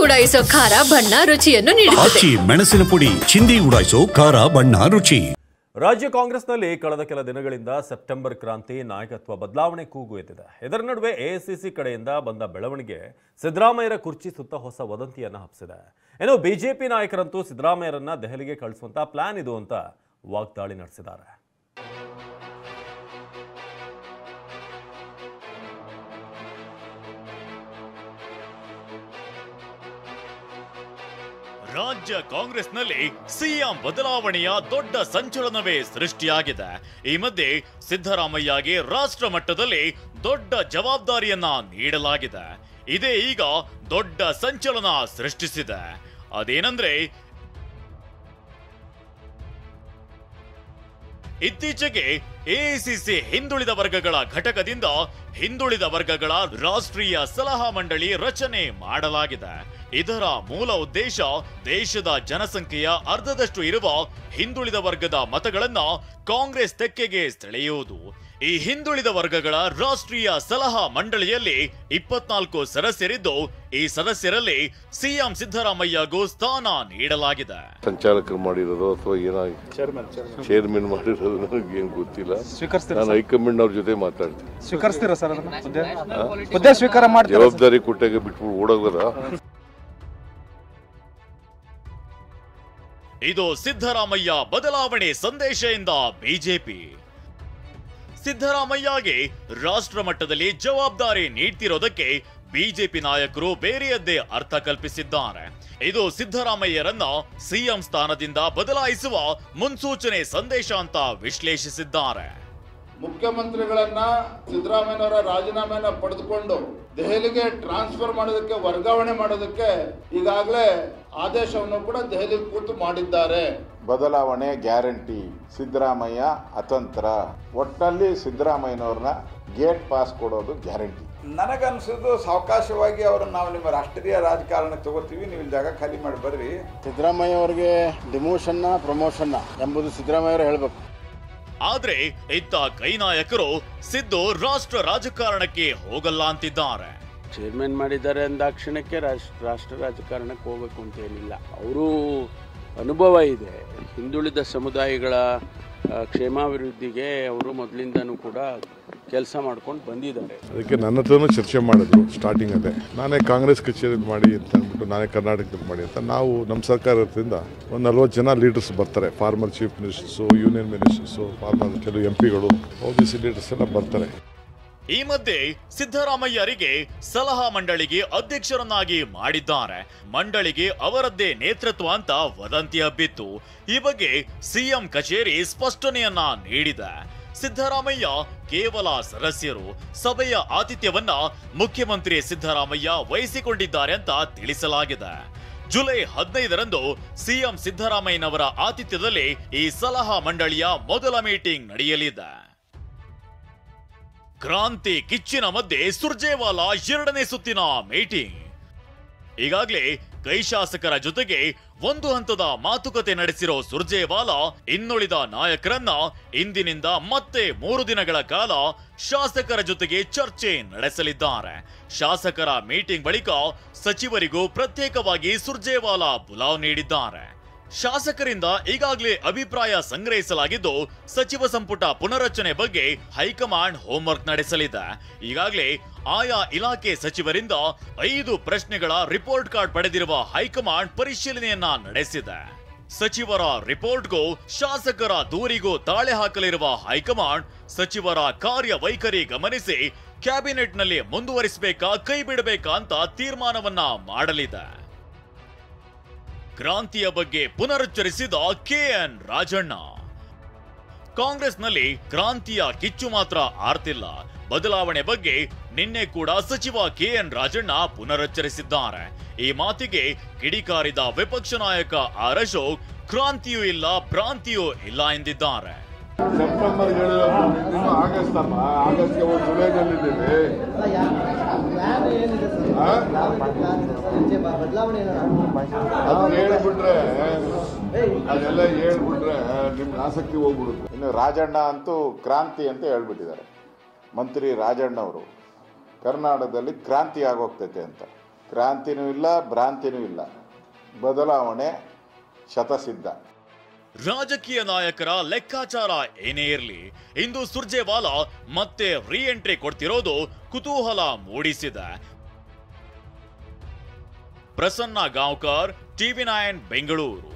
ಉಡಾಯಿಸೋ ಖಾರ ಬಣ್ಣ ರುಚಿಯನ್ನು ನೀಡುತ್ತದೆ. ಮೆಣಸಿನ ಪುಡಿ ಚಿಂದಿ ಉಡಾಯಿಸೋ ಖಾರ ಬಣ್ಣ ರುಚಿ. ರಾಜ್ಯ ಕಾಂಗ್ರೆಸ್ನಲ್ಲಿ ಕಳೆದ ಕೆಲ ದಿನಗಳಿಂದ ಸೆಪ್ಟೆಂಬರ್ ಕ್ರಾಂತಿ ನಾಯಕತ್ವ ಬದಲಾವಣೆ ಕೂಗು ಎದ್ದಿದೆ. ಇದರ ನಡುವೆ ಎಐಸಿಸಿ ಕಡೆಯಿಂದ ಬಂದ ಬೆಳವಣಿಗೆ ಸಿದ್ದರಾಮಯ್ಯರ ಕುರ್ಚಿ ಸುತ್ತ ಹೊಸ ವದಂತಿಯನ್ನು ಹಬ್ಬಿಸಿದೆ. ಇನ್ನು ಬಿಜೆಪಿ ನಾಯಕರಂತೂ ಸಿದ್ದರಾಮಯ್ಯರನ್ನ ದೆಹಲಿಗೆ ಕಳಿಸುವಂತ ಪ್ಲಾನ್ ಇದು ಅಂತ ವಾಗ್ದಾಳಿ ನಡೆಸಿದ್ದಾರೆ. ರಾಜ್ಯ ಕಾಂಗ್ರೆಸ್ನಲ್ಲಿ ಸಿಎಂ ಬದಲಾವಣೆಯ ದೊಡ್ಡ ಸಂಚಲನವೇ ಸೃಷ್ಟಿಯಾಗಿದೆ. ಈ ಮಧ್ಯೆ ಸಿದ್ದರಾಮಯ್ಯಗೆ ರಾಷ್ಟ್ರ ಮಟ್ಟದಲ್ಲಿ ದೊಡ್ಡ ಜವಾಬ್ದಾರಿಯನ್ನ ನೀಡಲಾಗಿದೆ. ಇದೇ ಈಗ ದೊಡ್ಡ ಸಂಚಲನ ಸೃಷ್ಟಿಸಿದೆ. ಅದೇನೆಂದ್ರೆ, ಇತ್ತೀಚೆಗೆ ಎಐಸಿಸಿ ಹಿಂದುಳಿದ ವರ್ಗಗಳ ಘಟಕದಿಂದ ಹಿಂದುಳಿದ ವರ್ಗಗಳ ರಾಷ್ಟ್ರೀಯ ಸಲಹಾ ಮಂಡಳಿ ರಚನೆ ಮಾಡಲಾಗಿದೆ. ಇದರ ಮೂಲ ಉದ್ದೇಶ ದೇಶದ ಜನಸಂಖ್ಯೆಯ ಅರ್ಧದಷ್ಟು ಇರುವ ಹಿಂದುಳಿದ ವರ್ಗದ ಮತಗಳನ್ನ ಕಾಂಗ್ರೆಸ್ ತೆಕ್ಕೆಗೆ ಸೆಳೆಯುವುದು. ಈ ಹಿಂದುಳಿದ ವರ್ಗಗಳ ರಾಷ್ಟ್ರೀಯ ಸಲಹಾ ಮಂಡಳಿಯಲ್ಲಿ 24 ಸದಸ್ಯರಿದ್ದು, ಈ ಸದಸ್ಯರಲ್ಲಿ ಸಿಎಂ ಸಿದ್ದರಾಮಯ್ಯಗೂ ಸ್ಥಾನ ನೀಡಲಾಗಿದೆ. ಸಂಚಾಲಕರು ಮಾಡಿರೋದು ಅಥವಾ ಏನಾಗಿ ಚೇರ್ಮನ್ ಮಾಡಿರೋದು ನನಗೇನು ಗೊತ್ತಿಲ್ಲ. ನಾನು ಹೈಕಮಾಂಡ್ ಅವ್ರ ಜೊತೆ ಮಾತಾಡ್ತೀನಿ. ಸ್ವೀಕರಿಸ್ತೀರಾ ಸರ್? ಹುದ್ದೆ ಸ್ವೀಕಾರ ಮಾಡಿ ಜವಾಬ್ದಾರಿ ಕೊಟ್ಟಾಗ ಬಿಟ್ಬಿಟ್ಟು ಓಡೋಗದ. ಇದು ಸಿದ್ದರಾಮಯ್ಯ ಬದಲಾವಣೆ ಸಂದೇಶ ಎಂದ ಬಿಜೆಪಿ. ಸಿದ್ದರಾಮಯ್ಯಗೆ ರಾಷ್ಟ್ರ ಮಟ್ಟದಲ್ಲಿ ಜವಾಬ್ದಾರಿ ನೀಡ್ತಿರೋದಕ್ಕೆ ಬಿಜೆಪಿ ನಾಯಕರು ಬೇರೆಯದ್ದೇ ಅರ್ಥ ಕಲ್ಪಿಸಿದ್ದಾರೆ. ಇದು ಸಿದ್ದರಾಮಯ್ಯರನ್ನ ಸಿಎಂ ಸ್ಥಾನದಿಂದ ಬದಲಾಯಿಸುವ ಮುನ್ಸೂಚನೆ ಸಂದೇಶ ಅಂತ ವಿಶ್ಲೇಷಿಸಿದ್ದಾರೆ. ಮುಖ್ಯಮಂತ್ರಿಗಳನ್ನ ಸಿದ್ದರಾಮಯ್ಯನವರ ರಾಜೀನಾಮೆಯನ್ನು ಪಡೆದುಕೊಂಡು ದೆಹಲಿಗೆ ಟ್ರಾನ್ಸ್ಫರ್ ಮಾಡೋದಕ್ಕೆ, ವರ್ಗಾವಣೆ ಮಾಡೋದಕ್ಕೆ ಈಗಾಗಲೇ ಆದೇಶವನ್ನು ಕೂಡ ದೆಹಲಿ ಕೂತು ಮಾಡಿದ್ದಾರೆ. ಬದಲಾವಣೆ ಗ್ಯಾರಂಟಿ, ಸಿದ್ದರಾಮಯ್ಯ ಅತಂತ್ರ, ಒಟ್ಟಲ್ಲಿ ಸಿದ್ದರಾಮಯ್ಯನವ್ರನ್ನ ಗೇಟ್ ಪಾಸ್ ಕೊಡೋದು ಗ್ಯಾರಂಟಿ. ನನಗನ್ಸೋದು ಸಾವಕಾಶವಾಗಿ ಅವರನ್ನು ನಾವು ನಿಮ್ಮ ರಾಷ್ಟ್ರೀಯ ರಾಜಕಾರಣಕ್ಕೆ ತಗೋತೀವಿ, ನೀವು ಇಲ್ಲಿ ಜಾಗ ಖಾಲಿ ಮಾಡಿ ಬರ್ರಿ. ಸಿದ್ದರಾಮಯ್ಯ ಅವರಿಗೆ ಡಿಮೋಷನ್ನ ಪ್ರಮೋಷನ್ನ ಎಂಬುದು ಸಿದ್ದರಾಮಯ್ಯ ಅವರು ಹೇಳ್ಬೇಕು. ಆದ್ರೆ ಇತ್ತ ಕೈ ನಾಯಕರು ಸಿದ್ದು ರಾಷ್ಟ್ರ ರಾಜಕಾರಣಕ್ಕೆ ಹೋಗಲ್ಲ ಅಂತಿದ್ದಾರೆ. ಚೇರ್ಮನ್ ಮಾಡಿದ್ದಾರೆ ಅಂದಾಕ್ಷಣಕ್ಕೆ ರಾಷ್ಟ್ರ ರಾಜಕಾರಣಕ್ಕೆ ಹೋಗಬೇಕು ಅಂತ ಏನಿಲ್ಲ. ಅವರು ಅನುಭವ ಇದೆ. ಹಿಂದುಳಿದ ಸಮುದಾಯಗಳ ಕ್ಷೇಮಾಭಿವೃದ್ಧಿಗೆ ಅವರು ಮೊದಲಿಂದನೂ ಕೂಡ ಕೆಲಸ ಮಾಡ್ಕೊಂಡು ಬಂದಿದ್ದಾರೆ. ಅದಕ್ಕೆ ನನ್ನ ಹತ್ರನೂ ಚರ್ಚೆ ಮಾಡಿದ್ರು ಸ್ಟಾರ್ಟಿಂಗ್ ಅಲ್ಲೇ. ನಾನೇ ಕಾಂಗ್ರೆಸ್ ಕಚೇರಿ ಮಾಡಿ ಅಂತ ಅಂದ್ಬಿಟ್ಟು ನಾನೇ ಕರ್ನಾಟಕದಲ್ಲಿ ಮಾಡಿ ಅಂತ. ನಾವು ನಮ್ಮ ಸರ್ಕಾರದಿಂದ ಒಂದು 40 ಜನ ಲೀಡರ್ಸ್ ಬರ್ತಾರೆ. Former chief ministers, union ministers, farmer ಕೆಲವು ಎಂಪಿಗಳು, OBC ಲೀಡರ್ಸ್ ಎಲ್ಲ ಬರ್ತಾರೆ. ಈ ಮಧ್ಯೆ ಸಿದ್ದರಾಮಯ್ಯರಿಗೆ ಸಲಹಾ ಮಂಡಳಿಗೆ ಅಧ್ಯಕ್ಷರನ್ನಾಗಿ ಮಾಡಿದ್ದಾರೆ. ಮಂಡಳಿಗೆ ಅವರದ್ದೇ ನೇತೃತ್ವ ಅಂತ ವದಂತಿ ಹಬ್ಬಿತ್ತು. ಈ ಬಗ್ಗೆ ಸಿಎಂ ಕಚೇರಿ ಸ್ಪಷ್ಟನೆಯನ್ನ ನೀಡಿದೆ. ಸಿದ್ದರಾಮಯ್ಯ ಕೇವಲ ಸದಸ್ಯರು, ಸಭೆಯ ಆತಿಥ್ಯವನ್ನ ಮುಖ್ಯಮಂತ್ರಿ ಸಿದ್ದರಾಮಯ್ಯ ವಹಿಸಿಕೊಂಡಿದ್ದಾರೆ ಅಂತ ತಿಳಿಸಲಾಗಿದೆ. ಜುಲೈ 15ರಂದು ಸಿಎಂ ಸಿದ್ದರಾಮಯ್ಯನವರ ಆತಿಥ್ಯದಲ್ಲಿ ಈ ಸಲಹಾ ಮಂಡಳಿಯ ಮೊದಲ ಮೀಟಿಂಗ್ ನಡೆಯಲಿದೆ. ಕ್ರಾಂತಿ ಕಿಚ್ಚಿನ ಮಧ್ಯೆ ಸುರ್ಜೇವಾಲಾ 2ನೇ ಸುತ್ತಿನ ಮೀಟಿಂಗ್. ಈಗಾಗಲೇ ಕೈ ಶಾಸಕರ ಜೊತೆಗೆ ಒಂದು ಹಂತದ ಮಾತುಕತೆ ನಡೆಸಿರೋ ಸುರ್ಜೇವಾಲಾ ಇನ್ನುಳಿದ ನಾಯಕರನ್ನ ಇಂದಿನಿಂದ ಮತ್ತೆ 3 ದಿನಗಳ ಕಾಲ ಶಾಸಕರ ಜೊತೆಗೆ ಚರ್ಚೆ ನಡೆಸಲಿದ್ದಾರೆ. ಶಾಸಕರ ಮೀಟಿಂಗ್ ಬಳಿಕ ಸಚಿವರಿಗೂ ಪ್ರತ್ಯೇಕವಾಗಿ ಸುರ್ಜೇವಾಲಾ ಬುಲಾವ್ ನೀಡಿದ್ದಾರೆ. ಶಾಸಕರಿಂದ ಈಗಾಗಲೇ ಅಭಿಪ್ರಾಯ ಸಂಗ್ರಹಿಸಲಾಗಿದ್ದು, ಸಚಿವ ಸಂಪುಟ ಪುನರಚನೆ ಬಗ್ಗೆ ಹೈಕಮಾಂಡ್ ಹೋಂವರ್ಕ್ ನಡೆಸಲಿದೆ. ಈಗಾಗಲೇ ಆಯಾ ಇಲಾಖೆ ಸಚಿವರಿಂದ 5 ಪ್ರಶ್ನೆಗಳ ರಿಪೋರ್ಟ್ ಕಾರ್ಡ್ ಪಡೆದಿರುವ ಹೈಕಮಾಂಡ್ ಪರಿಶೀಲನೆಯನ್ನ ನಡೆಸಿದೆ. ಸಚಿವರ ರಿಪೋರ್ಟ್ಗೂ ಶಾಸಕರ ದೂರಿಗೂ ತಾಳೆ ಹಾಕಲಿರುವ ಹೈಕಮಾಂಡ್ ಸಚಿವರ ಕಾರ್ಯವೈಖರಿ ಗಮನಿಸಿ ಕ್ಯಾಬಿನೆಟ್ನಲ್ಲಿ ಮುಂದುವರಿಸಬೇಕಾ, ಕೈ ಬಿಡಬೇಕಾ ಅಂತ ತೀರ್ಮಾನವನ್ನ ಮಾಡಲಿದೆ. ಕ್ರಾಂತಿಯ ಬಗ್ಗೆ ಪುನರುಚ್ಚರಿಸಿದ KN ರಾಜಣ್ಣ. ಕಾಂಗ್ರೆಸ್ನಲ್ಲಿ ಕ್ರಾಂತಿಯ ಕಿಚ್ಚು ಮಾತ್ರ ಆರ್ತಿಲ್ಲ. ಬದಲಾವಣೆ ಬಗ್ಗೆ ನಿನ್ನೆ ಕೂಡ ಸಚಿವ KN ರಾಜಣ್ಣ ಪುನರುಚ್ಚರಿಸಿದ್ದಾರೆ. ಈ ಮಾತಿಗೆ ಕಿಡಿಕಾರಿದ ವಿಪಕ್ಷ ನಾಯಕ ಆರ್ ಅಶೋಕ್ ಕ್ರಾಂತಿಯೂ ಇಲ್ಲ, ಭ್ರಾಂತಿಯೂ ಇಲ್ಲ ಎಂದಿದ್ದಾರೆ. ಸೆಪ್ಟೆಂಬರ್ 7 ಆಗಸ್ಟ್ ಅಮ್ಮ, ಆಗಸ್ಟ್ಗೆ ಜುಲೈನಲ್ಲಿದ್ದೇವೆ. ಅದೆಲ್ಲ ಹೇಳ್ಬಿಟ್ರೆ ನಿಮ್ಗೆ ಆಸಕ್ತಿ ಹೋಗ್ಬಿಡುತ್ತೆ. ಇನ್ನು ರಾಜಣ್ಣ ಅಂತೂ ಕ್ರಾಂತಿ ಅಂತ ಹೇಳ್ಬಿಟ್ಟಿದ್ದಾರೆ. ಮಂತ್ರಿ ರಾಜಣ್ಣ ಅವರು ಕರ್ನಾಟಕದಲ್ಲಿ ಕ್ರಾಂತಿ ಆಗೋಗ್ತೈತೆ ಅಂತ. ಕ್ರಾಂತಿನೂ ಇಲ್ಲ, ಭ್ರಾಂತಿನೂ ಇಲ್ಲ. ಬದಲಾವಣೆ ಶತಸಿದ್ಧ. ರಾಜಕೀಯ ನಾಯಕರ ಲೆಕ್ಕಾಚಾರ ಏನೇ ಇರಲಿ, ಇಂದು ಸುರ್ಜೇವಾಲಾ ಮತ್ತೆ ರೀ ಎಂಟ್ರಿ ಕೊಡ್ತಿರೋದು ಕುತೂಹಲ ಮೂಡಿಸಿದೆ. ಪ್ರಸನ್ನ ಗಾಂವ್ಕರ್, TV9 ಬೆಂಗಳೂರು.